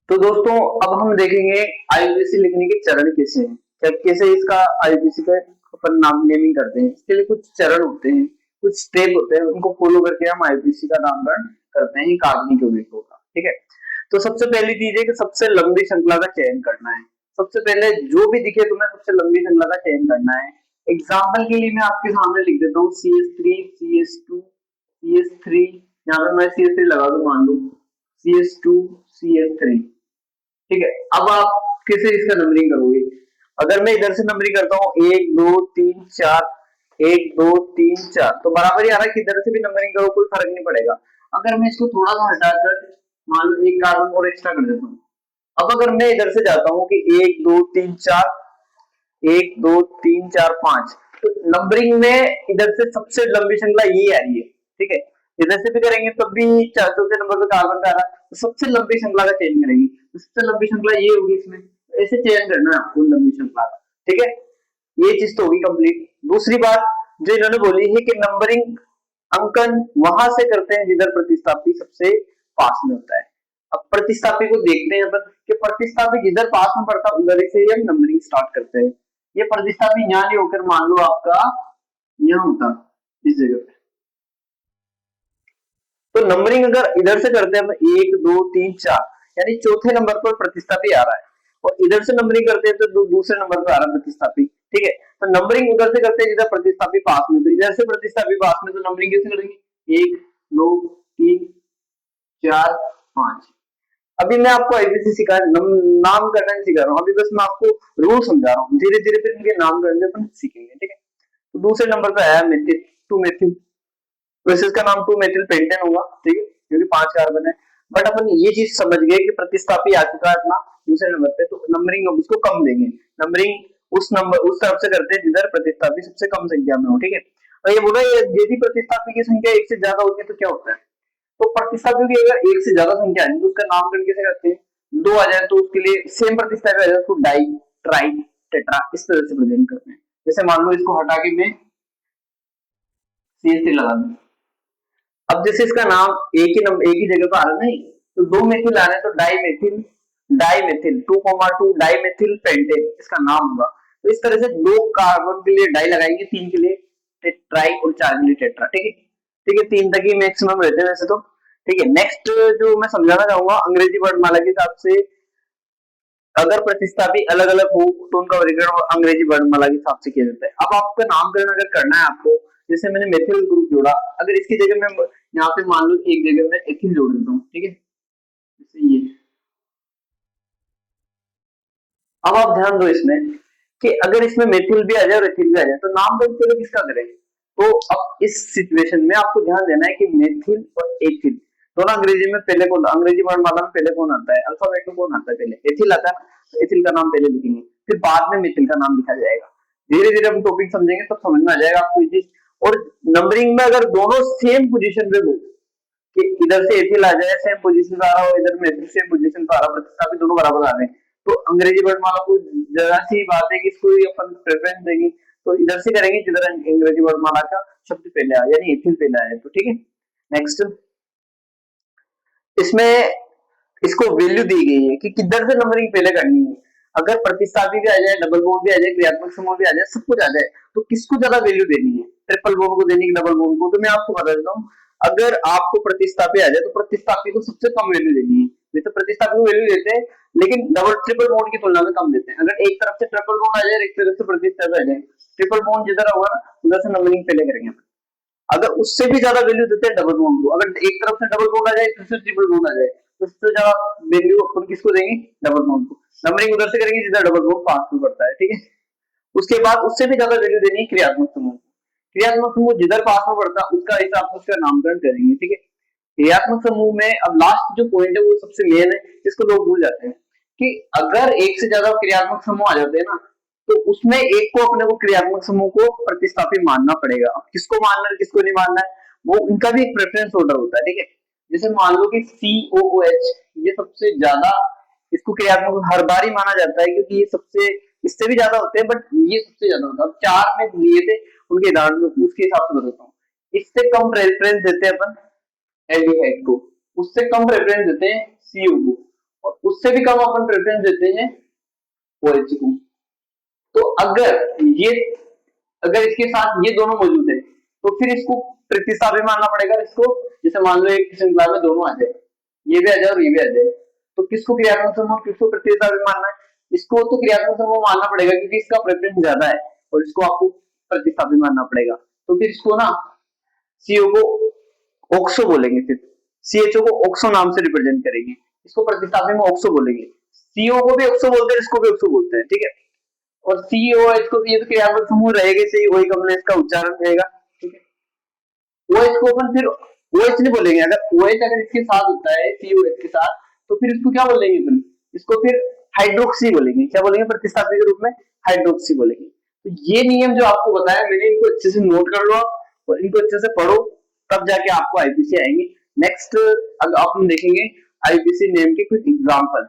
तो दोस्तों अब हम देखेंगे आईयूपीएसी लिखने के चरण कैसे हैं, क्या कैसे इसका आईयूपीएसी का अपन नाम नेमिंग करते हैं। इसके लिए कुछ चरण होते हैं, कुछ स्टेप होते हैं, उनको फॉलो करके हम आईयूपीएसी का नामकरण करते हैं कार्बनिक यौगिकों का। ठीक है, तो सबसे पहली चीज है कि सबसे लंबी श्रृंखला का चयन करना है। सबसे पहले जो भी दिखे तुम्हें सबसे लंबी श्रृंखला का चयन करना है। एग्जाम्पल के लिए मैं आपके सामने लिख देता हूँ CH3 CH2 CH3, यहाँ पे मैं CH3 लगा दूं, मान लो CH2 CH3। ठीक है, अब आप कैसे इसका नंबरिंग करोगे। अगर मैं इधर से नंबरिंग करता हूँ 1 2 3 4, 1 2 3 4, तो बराबर ही आ रहा है, किधर से भी नंबरिंग करो कोई फर्क नहीं पड़ेगा। अगर मैं इसको थोड़ा सा हटाकर मान लो एक कार्बन और एक्स्ट्रा कर देता हूँ, अब अगर मैं इधर से जाता हूँ कि 1 2 3 4, 1 2 3 4 5, तो नंबरिंग में इधर से सबसे लंबी श्रृंखला ये आ रही है। ठीक है, इधर से भी करेंगे तब भी चौथे नंबर पे कार्बन का आ रहा है, तो सबसे लंबी श्रृंखला का चयन करेंगे, तो सबसे लंबी श्रृंखला ये होगी इसमें, ऐसे चयन करना है आपको लंबी श्रृंखला का। ठीक है, ये चीज तो होगी कंप्लीट। दूसरी बात जो इन्होंने बोली है कि नंबरिंग अंकन वहां से करते हैं जिधर प्रतिस्थापी सबसे पास में होता है। अब प्रतिस्थापी को देखते हैं अपन कि प्रतिस्थापी जिधर पास में पड़ता है उधर से ही हम नंबरिंग स्टार्ट करते हैं। ये प्रतिस्थापी यहाँ नहीं होकर मान लो आपका यहाँ होता इस जगह पे, तो नंबरिंग अगर इधर से करते हैं 1 2 3 4, यानी चौथे नंबर पर प्रतिस्थापी आ रहा है, और इधर से नंबरिंग करते हैं तो दूसरे नंबर पर आ रहा है प्रतिस्थापी। ठीक है, तो नंबरिंग उधर से करते हैं जिधर प्रतिस्थापी पास में, तो इधर से प्रतिस्थापी पास में, तो नंबरिंग कैसे करेंगे 1 2 3 4 5। अभी मैं आपको आईपीसी सिखा नाम करना नहीं सिखा रहा हूँ, अभी बस मैं आपको रूल समझा रहा हूँ, धीरे धीरे फिर इनके नाम करने अपन सीखेंगे। ठीक है, तो दूसरे नंबर पे आया मेथिल, 2 मेथिल, वैसे इसका नाम 2 मेथिल पेंटेन होगा। ठीक है, क्योंकि 5 कार्बन है, बट अपन ये चीज समझ गए कि प्रतिस्थापी आ चुका है अपना दूसरे नंबर पे, तो नंबरिंग अब उसको कम देंगे। नंबरिंग उस नंबर उस तरफ से करते हैं जिधर प्रतिस्थापी सबसे कम संख्या में हो। ठीक है, और ये बोला यदि प्रतिस्थापी की संख्या एक से ज्यादा होती है तो क्या होता है, तो प्रतिस्थापियों की अगर एक से ज्यादा संख्या है तो उसका नामकरण कैसे करते हैं, दो आ जाए तो उसके लिए सेम प्रतिस्थापी आ जाए उसको डाई ट्राई टेट्रा इस तरह से प्रेजेंट करते हैं। जैसे मान लो इसको हटा के मैं CH3 लगा दूं, अब जैसे इसका नाम एक ही जगह पर आ रहा नहीं, तो 2 मेथिल आ रहे हैं तो di methyl 2,2 di methyl pentane इसका नाम होगा। तो इस तरह से 2 कार्बन के लिए डाई लगाएंगे, 3 के लिए ट्राई और 4 के लिए टेट्रा। ठीक है, ठीक है, 3 तक ही मैक्सिमम रहते हैं वैसे तो। ठीक है, नेक्स्ट जो मैं समझाना चाहूंगा अंग्रेजी वर्णमाला के हिसाब से, अगर प्रतिस्थापी अलग अलग हो तो उनका वर्गीकरण अंग्रेजी वर्णमाला के हिसाब से किया जाता है। अब आपका नामकरण अगर करना है आपको, जैसे मैंने मेथिल ग्रुप जोड़ा, अगर इसकी जगह मैं यहाँ पे मान लो एक जगह में एथिल जोड़ देता हूँ। ठीक है, जैसे ये, अब आप ध्यान दो इसमें कि अगर इसमें मेथिल भी आ जाए और एथिल भी आ जाए तो नामकरण पहले किसका करें। तो अब इस सिचुएशन में आपको ध्यान देना है कि मेथिल और एथिल दोनों अंग्रेजी में पहले कौन, अंग्रेजी वर्णमाला में पहले कौन आता है, अल्फाबेट में कौन आता है, पहले एथिल आता है ना, तो एथिल का नाम पहले लिखेंगे, फिर बाद में मेथिल का नाम लिखा जाएगा। धीरे धीरे हम टॉपिक समझेंगे तब समझ में आ जाएगा आपको ये चीज। और नंबरिंग में अगर दोनों सेम पोजीशन पे हो कि इधर से एथिल आ जाए सेम पोजीशन पे आ रहा हो, इधर मेथिल सेम पोजीशन पे आ रहा हो, प्रतिस्थापी दोनों बराबर आ रहे हैं, तो अंग्रेजी वर्णमाला को जरा सी बात है कि इसको अपन प्रेफरेंस देंगे, तो इधर से करेंगे जिधर अंग्रेजी वर्णमाला का शब्द पहले आया यानी एथिल पहले आया। तो ठीक है, नेक्स्ट इसमें इसको वैल्यू दी गई है कि किधर से नंबरिंग पहले करनी है। अगर प्रतिस्थापी भी आ जाए, डबल बॉन्ड भी आ जाए, क्रियात्मक समूह भी आ जाए, सब कुछ आ जाए, तो किसको ज्यादा वैल्यू देनी है, ट्रिपल बॉन्ड को देनी है डबल बॉन्ड को। तो मैं आपको बता देता हूँ, अगर आपको प्रतिस्थापी आ जाए तो प्रतिस्थापी को सबसे कम वैल्यू देनी है। वैसे प्रतिस्थापी को वैल्यू देते हैं लेकिन डबल ट्रिपल बॉन्ड की तुलना में कम देते हैं। अगर एक तरफ से ट्रिपल बॉन्ड आ जाए एक तरफ से प्रतिस्थापी आ जाए, ट्रिपल बॉन्ड जिधर होगा ना उधर से नंबरिंग पहले करेंगे। अगर उससे भी ज्यादा वैल्यू देते हैं डबल बॉन्ड को, अगर एक तरफ से डबल बॉन्ड आ जाए एक तरफ से ट्रिपल बॉन्ड आ जाए तो उससे ज्यादा वैल्यू अपन किसको देंगे, डबल बॉन्ड को। नंबरिंग उधर से करेंगे जिधर डबल बॉन्ड पास में पड़ता है। ठीक है, उसके बाद उससे भी ज्यादा वैल्यू देनी है क्रियात्मक समूह। क्रियात्मक समूह जिधर पास में पड़ता है उसका हिसाब से उसका नामकरण करेंगे। ठीक है, क्रियात्मक समूह में अब लास्ट जो पॉइंट है वो सबसे मेन है, जिसको लोग भूल जाते हैं कि अगर एक से ज्यादा क्रियात्मक समूह आ जाते हैं ना तो उसमें एक को अपने को क्रियात्मक समूह को प्रतिस्थापी मानना पड़ेगा। अब किसको मानना है किसको नहीं मानना है वो इनका भी एक प्रेफरेंस ऑर्डर होता है। ठीक है, जैसे मान लो कि COOH ये सबसे ज्यादा, इसको क्रियात्मक हर बार ही माना जाता है क्योंकि ये सबसे, इससे भी ज्यादा होते हैं बट ये सबसे ज्यादा होता है। अब 4 में लिए थे उनके उदाहरण उसके हिसाब से बताता हूँ। इससे कम प्रेफरेंस देते हैं अपन एल्डिहाइड को, उससे कम प्रेफरेंस देते हैं CO को, और उससे भी कम अपन प्रेफरेंस देते हैं OH को। तो अगर इसके साथ ये दोनों मौजूद है तो फिर इसको प्रतिस्थापी मानना पड़ेगा इसको। जैसे मान लो एक श्रृंखला में दोनों आ जाए, ये भी आ जाए और ये भी आ जाए, तो किसको क्रियात्मक समूह किसको प्रतिस्थापी मानना है? इसको तो क्रियात्मक समूह मानना पड़ेगा क्योंकि इसका प्रेफरेंस ज्यादा है और इसको आपको प्रतिस्थापी मानना पड़ेगा। तो फिर इसको ना सीओ को ऑक्सो बोलेंगे, फिर सीएचओ को ऑक्सो नाम से रिप्रेजेंट करेंगे, इसको प्रतिस्थापी में ऑक्सो बोलेंगे। सीओ को भी ऑक्सो बोलते हैं, इसको भी ऑक्सो बोलते हैं, ठीक है। और सीओएच को ये तो क्रियात्मक समूह रहेगा सही, वही कम्प्लेक्स का उच्चारण रहेगा, ठीक है। ओएच को अपन फिर ओएच नहीं बोलेंगे, अगर ओएच अगर इसके साथ होता है सीओएच के साथ तो फिर इसको क्या बोलेंगे अपन? इसको फिर हाइड्रोक्सी बोलेंगे। क्या बोलेंगे प्रतिस्थापी के रूप में? हाइड्रोक्सी बोलेंगे। तो ये नियम जो आपको बताया मैंने, इनको अच्छे से नोट कर लो और इनको अच्छे से पढ़ो, तब जाके आपको आईपीसी आएंगे। नेक्स्ट अगर आप देखेंगे आईपीसी नेम के कुछ एग्जाम्पल,